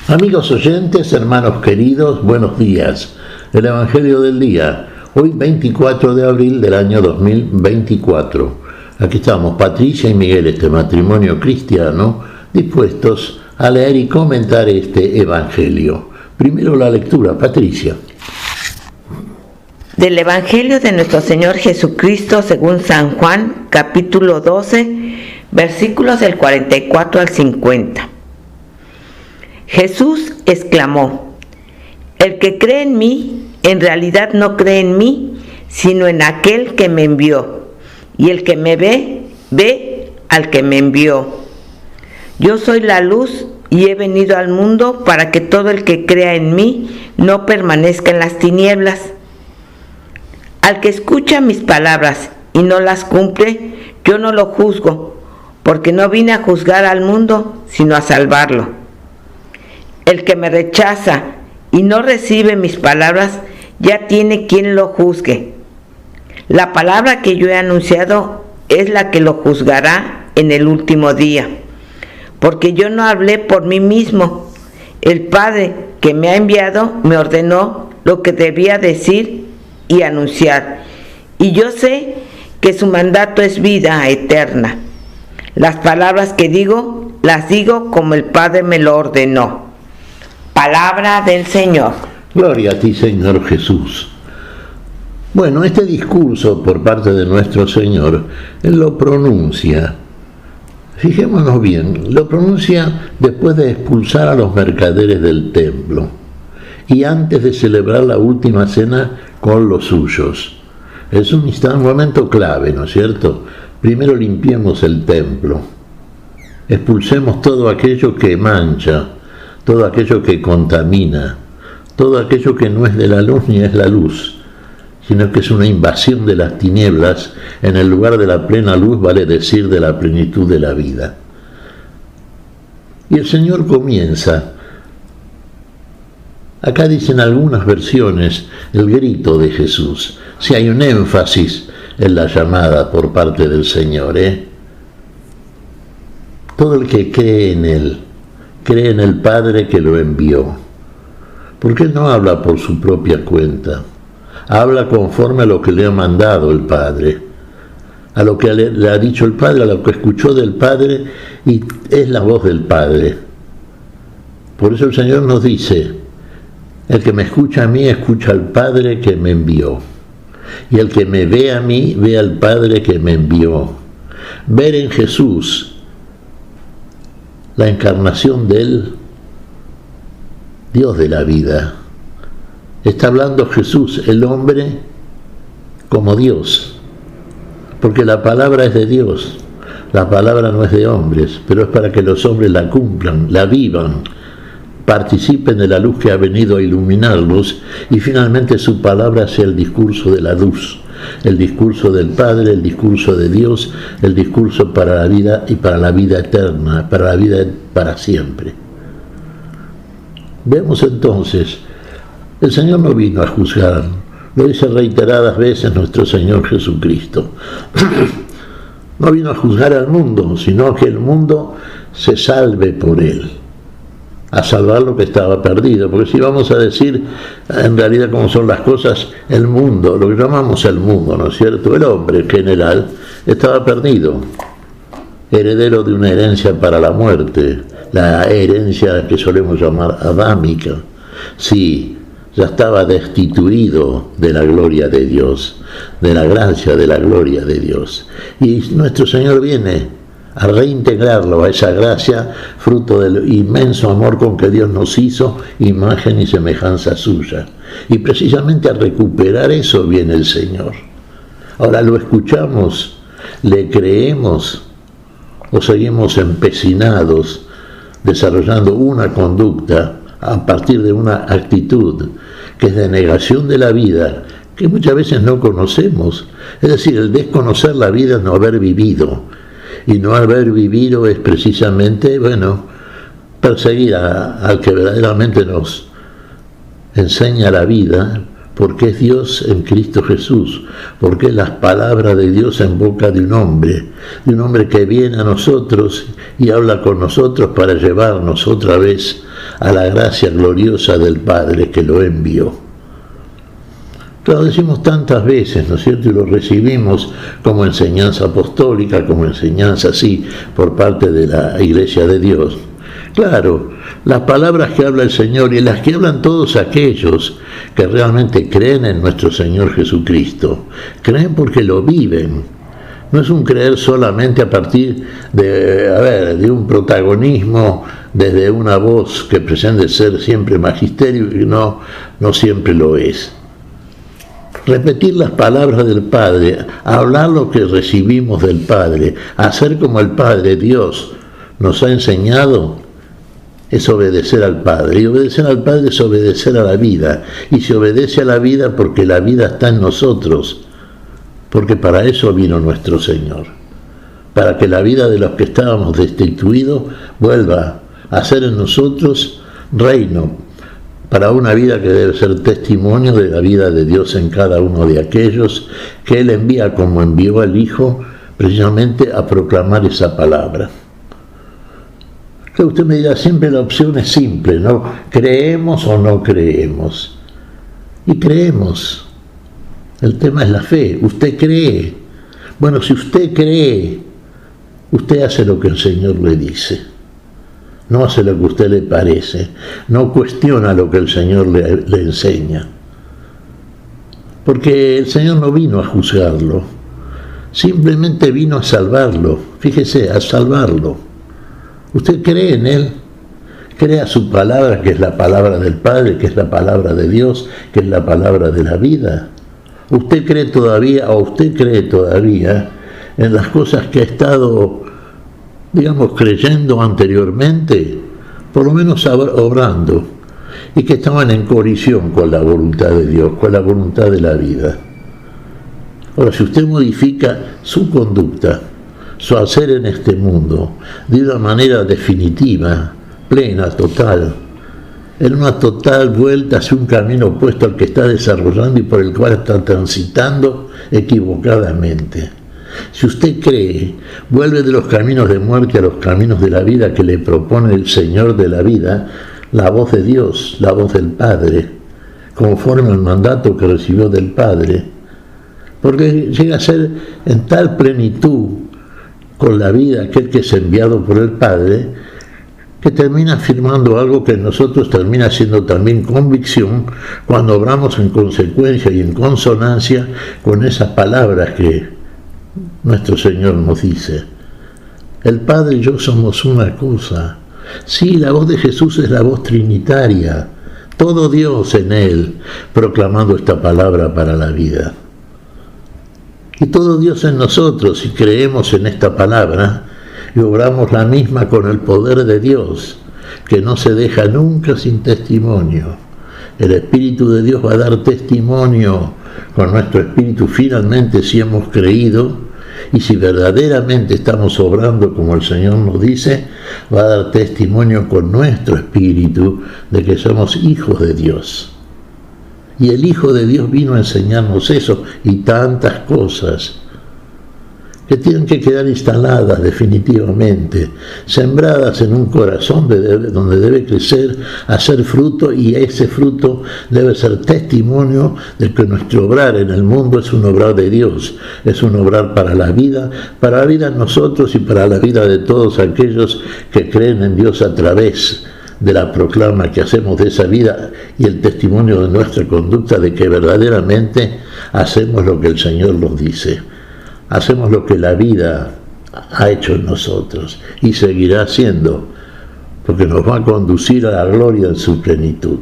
Amigos oyentes, hermanos queridos, buenos días. El Evangelio del día, hoy 24 de abril del año 2024. Aquí estamos, Patricia y Miguel, este matrimonio cristiano, dispuestos a leer y comentar este Evangelio. Primero la lectura, Patricia. Del Evangelio de nuestro Señor Jesucristo según San Juan, capítulo 12, versículos del 44 al 50. Jesús exclamó: el que cree en mí, en realidad no cree en mí, sino en aquel que me envió. Y el que me ve, ve al que me envió. Yo soy la luz y he venido al mundo para que todo el que crea en mí no permanezca en las tinieblas. Al que escucha mis palabras y no las cumple, yo no lo juzgo, porque no vine a juzgar al mundo, sino a salvarlo. El que me rechaza y no recibe mis palabras, ya tiene quien lo juzgue. La palabra que yo he anunciado es la que lo juzgará en el último día, porque yo no hablé por mí mismo. El Padre que me ha enviado me ordenó lo que debía decir y anunciar, y yo sé que su mandato es vida eterna. Las palabras que digo, las digo como el Padre me lo ordenó. Palabra del Señor. Gloria a ti, Señor Jesús. Bueno, este discurso por parte de nuestro Señor, Él lo pronuncia, fijémonos bien, lo pronuncia después de expulsar a los mercaderes del templo y antes de celebrar la última cena con los suyos. Es un momento clave, ¿no es cierto? Primero limpiemos el templo, expulsemos todo aquello que mancha, todo aquello que contamina, todo aquello que no es de la luz ni es la luz, sino que es una invasión de las tinieblas en el lugar de la plena luz, vale decir, de la plenitud de la vida. Y el Señor comienza, acá dicen algunas versiones, el grito de Jesús. Si hay un énfasis en la llamada por parte del Señor, Todo el que cree en Él, cree en el Padre que lo envió. Porque Él no habla por su propia cuenta, habla conforme a lo que le ha mandado el Padre, a lo que le ha dicho el Padre, a lo que escuchó del Padre, y es la voz del Padre. Por eso el Señor nos dice: el que me escucha a mí, escucha al Padre que me envió. Y el que me ve a mí, ve al Padre que me envió. Ver en Jesús la encarnación de Él, Dios de la vida. Está hablando Jesús, el hombre, como Dios, porque la palabra es de Dios, la palabra no es de hombres, pero es para que los hombres la cumplan, la vivan, participen de la luz que ha venido a iluminarlos, y finalmente su palabra sea el discurso de la luz, el discurso del Padre, el discurso de Dios, el discurso para la vida y para la vida eterna, para la vida para siempre. Vemos entonces, el Señor no vino a juzgar, lo dice reiteradas veces nuestro Señor Jesucristo. No vino a juzgar al mundo, sino que el mundo se salve por Él, a salvar lo que estaba perdido. Porque si vamos a decir en realidad cómo son las cosas, el mundo, lo que llamamos el mundo, ¿no es cierto? El hombre en general estaba perdido, heredero de una herencia para la muerte, la herencia que solemos llamar adámica. Sí, ya estaba destituido de la gloria de Dios, de la gracia de la gloria de Dios. Y nuestro Señor viene a reintegrarlo a esa gracia, fruto del inmenso amor con que Dios nos hizo, imagen y semejanza suya. Y precisamente a recuperar eso viene el Señor. Ahora, ¿lo escuchamos? ¿Le creemos? ¿O seguimos empecinados desarrollando una conducta a partir de una actitud que es de negación de la vida, que muchas veces no conocemos? Es decir, el desconocer la vida es no haber vivido. Y no haber vivido es precisamente, perseguir al que verdaderamente nos enseña la vida, porque es Dios en Cristo Jesús, porque es las palabras de Dios en boca de un hombre que viene a nosotros y habla con nosotros para llevarnos otra vez a la gracia gloriosa del Padre que lo envió. Lo decimos tantas veces, ¿no es cierto? Y lo recibimos como enseñanza apostólica, como enseñanza así por parte de la Iglesia de Dios. Claro, las palabras que habla el Señor y las que hablan todos aquellos que realmente creen en nuestro Señor Jesucristo, creen porque lo viven. No es un creer solamente a partir de un protagonismo desde una voz que pretende ser siempre magisterio y no siempre lo es. Repetir las palabras del Padre, hablar lo que recibimos del Padre, hacer como el Padre, Dios, nos ha enseñado, es obedecer al Padre. Y obedecer al Padre es obedecer a la vida. Y se obedece a la vida porque la vida está en nosotros, porque para eso vino nuestro Señor, para que la vida de los que estábamos destituidos vuelva a ser en nosotros reino, para una vida que debe ser testimonio de la vida de Dios en cada uno de aquellos que Él envía, como envió al Hijo, precisamente a proclamar esa palabra. Que usted me dirá, siempre la opción es simple, ¿no? ¿Creemos o no creemos? Y creemos. El tema es la fe. Usted cree. Bueno, si usted cree, usted hace lo que el Señor le dice. No hace lo que a usted le parece, no cuestiona lo que el Señor le enseña. Porque el Señor no vino a juzgarlo, simplemente vino a salvarlo, fíjese, a salvarlo. Usted cree en Él, cree a su palabra, que es la palabra del Padre, que es la palabra de Dios, que es la palabra de la vida. Usted cree todavía en las cosas que ha estado, creyendo anteriormente, por lo menos obrando, y que estaban en colisión con la voluntad de Dios, con la voluntad de la vida. Ahora, si usted modifica su conducta, su hacer en este mundo, de una manera definitiva, plena, total, en una total vuelta hacia un camino opuesto al que está desarrollando y por el cual está transitando equivocadamente. Si usted cree, vuelve de los caminos de muerte a los caminos de la vida que le propone el Señor de la vida, la voz de Dios, la voz del Padre, conforme al mandato que recibió del Padre, porque llega a ser en tal plenitud con la vida aquel que es enviado por el Padre, que termina afirmando algo que en nosotros termina siendo también convicción cuando obramos en consecuencia y en consonancia con esas palabras que nuestro Señor nos dice. El Padre y yo somos una cosa. Sí, la voz de Jesús es la voz trinitaria, todo Dios en Él, proclamando esta palabra para la vida. Y todo Dios en nosotros, si creemos en esta palabra y obramos la misma con el poder de Dios, que no se deja nunca sin testimonio. El Espíritu de Dios va a dar testimonio con nuestro espíritu finalmente si hemos creído, y si verdaderamente estamos obrando como el Señor nos dice, va a dar testimonio con nuestro espíritu de que somos hijos de Dios. Y el Hijo de Dios vino a enseñarnos eso y tantas cosas que tienen que quedar instaladas definitivamente, sembradas en un corazón donde debe crecer, hacer fruto, y ese fruto debe ser testimonio de que nuestro obrar en el mundo es un obrar de Dios, es un obrar para la vida en nosotros y para la vida de todos aquellos que creen en Dios a través de la proclama que hacemos de esa vida y el testimonio de nuestra conducta de que verdaderamente hacemos lo que el Señor nos dice. Hacemos lo que la vida ha hecho en nosotros y seguirá haciendo, porque nos va a conducir a la gloria en su plenitud.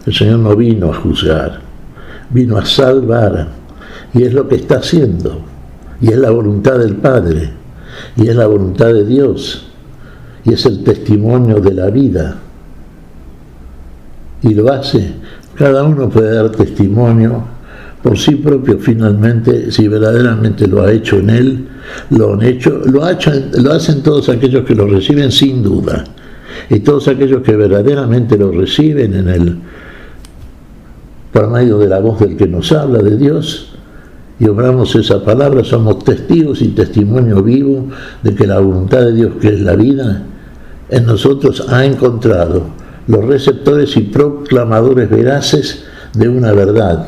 El Señor no vino a juzgar, vino a salvar, y es lo que está haciendo, y es la voluntad del Padre, y es la voluntad de Dios, y es el testimonio de la vida. Y lo hace, cada uno puede dar testimonio por sí propio finalmente, si verdaderamente lo ha hecho en Él, lo hacen todos aquellos que lo reciben sin duda, y todos aquellos que verdaderamente lo reciben en Él, por medio de la voz del que nos habla, de Dios, y obramos esa palabra, somos testigos y testimonio vivo de que la voluntad de Dios, que es la vida, en nosotros ha encontrado los receptores y proclamadores veraces de una verdad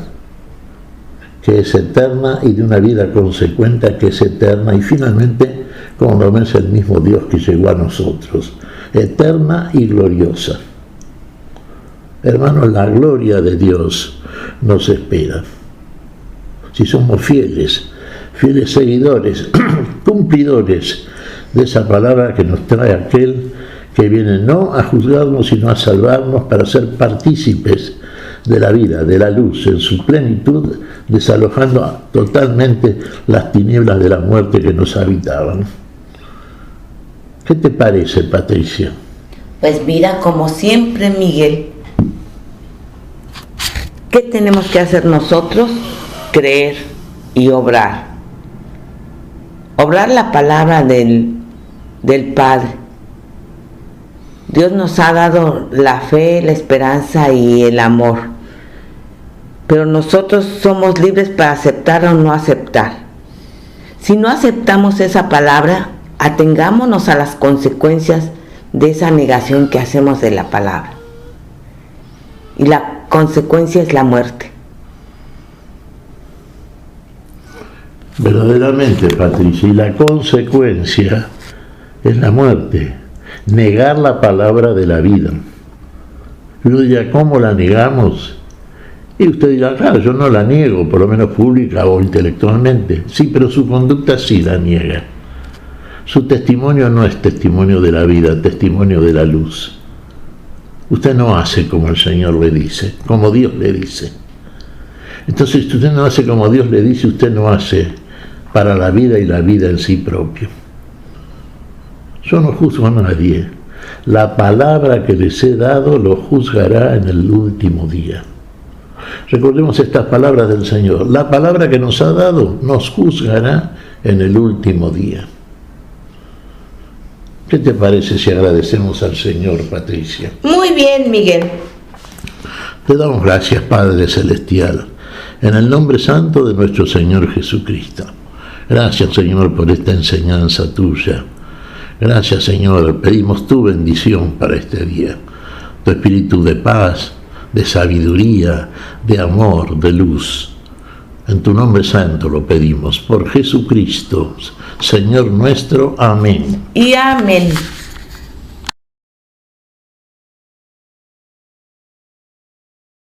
que es eterna y de una vida consecuente que es eterna, y finalmente, como lo es el mismo Dios que llegó a nosotros, eterna y gloriosa. Hermanos, la gloria de Dios nos espera. Si somos fieles seguidores, cumplidores de esa palabra que nos trae aquel que viene no a juzgarnos, sino a salvarnos para ser partícipes de la vida, de la luz en su plenitud, desalojando totalmente las tinieblas de la muerte que nos habitaban. ¿Qué te parece, Patricia? Pues mira, como siempre, Miguel, ¿qué tenemos que hacer nosotros? Creer y obrar. Obrar la palabra del Padre. Dios nos ha dado la fe, la esperanza y el amor, pero nosotros somos libres para aceptar o no aceptar. Si no aceptamos esa palabra, atengámonos a las consecuencias de esa negación que hacemos de la palabra. Y la consecuencia es la muerte. Verdaderamente, Patricia, y la consecuencia es la muerte. Negar la palabra de la vida. Y uno dirá, ¿cómo la negamos? Y usted dirá, claro, yo no la niego, por lo menos pública o intelectualmente. Sí, pero su conducta sí la niega. Su testimonio no es testimonio de la vida, testimonio de la luz. Usted no hace como el Señor le dice, como Dios le dice. Entonces, si usted no hace como Dios le dice, usted no hace para la vida y la vida en sí propio. Yo no juzgo a nadie. La palabra que les he dado lo juzgará en el último día. Recordemos estas palabras del Señor. La palabra que nos ha dado nos juzgará en el último día. ¿Qué te parece si agradecemos al Señor, Patricia? Muy bien, Miguel. Te damos gracias, Padre Celestial, en el nombre santo de nuestro Señor Jesucristo. Gracias, Señor, por esta enseñanza tuya. Gracias, Señor, pedimos tu bendición para este día, tu espíritu de paz, de sabiduría, de amor, de luz. En tu nombre santo lo pedimos, por Jesucristo, Señor nuestro. Amén. Y amén.